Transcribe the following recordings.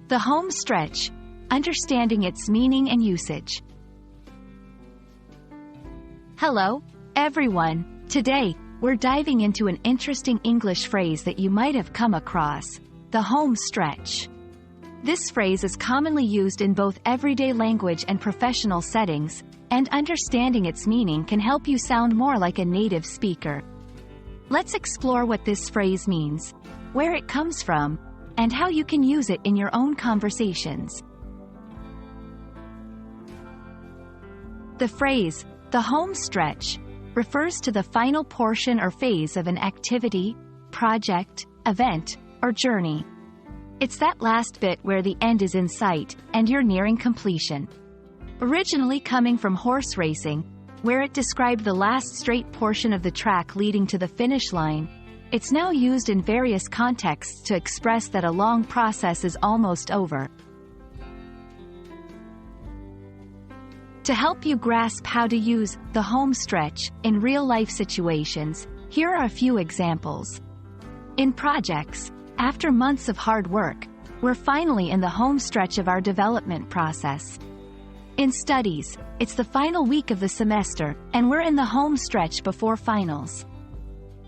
The home stretch. Understanding its meaning and usage. Hello, everyone. Today, we're diving into an interesting English phrase that you might have come across, the home stretch. This phrase is commonly used in both everyday language and professional settings, and understanding its meaning can help you sound more like a native speaker. Let's explore what this phrase means, where it comes from, and how you can use it in your own conversations. The phrase, the home stretch, refers to the final portion or phase of an activity, project, event, or journey. It's that last bit where the end is in sight, and you're nearing completion. Originally coming from horse racing, where it described the last straight portion of the track leading to the finish line, it's now used in various contexts to express that a long process is almost over. To help you grasp how to use the home stretch in real-life situations, here are a few examples. In projects, after months of hard work, we're finally in the home stretch of our development process. In studies, it's the final week of the semester, and we're in the home stretch before finals.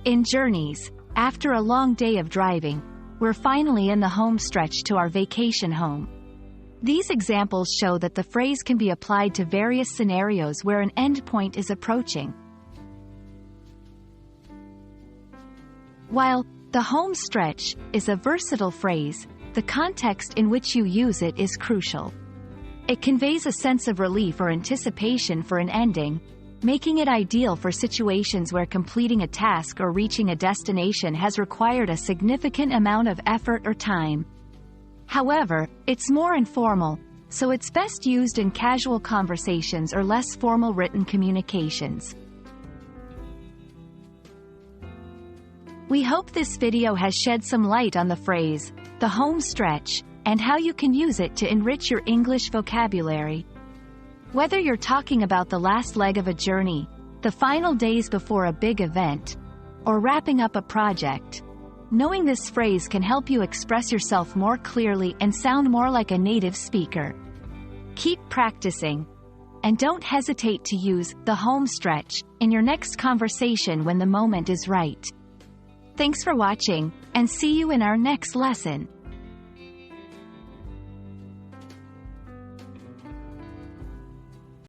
In journeys, after a long day of driving, we're finally in the home stretch to our vacation home. These examples show that the phrase can be applied to various scenarios where an endpoint is approaching. While the home stretch is a versatile phrase, the context in which you use it is crucial. It conveys a sense of relief or anticipation for an ending, making it ideal for situations where completing a task or reaching a destination has required a significant amount of effort or time. However, it's more informal, so it's best used in casual conversations or less formal written communications. We hope this video has shed some light on the phrase, the home stretch, and how you can use it to enrich your English vocabulary. Whether you're talking about the last leg of a journey, the final days before a big event, or wrapping up a project, knowing this phrase can help you express yourself more clearly and sound more like a native speaker. Keep practicing, and don't hesitate to use the home stretch in your next conversation when the moment is right. Thanks for watching, and see you in our next lesson.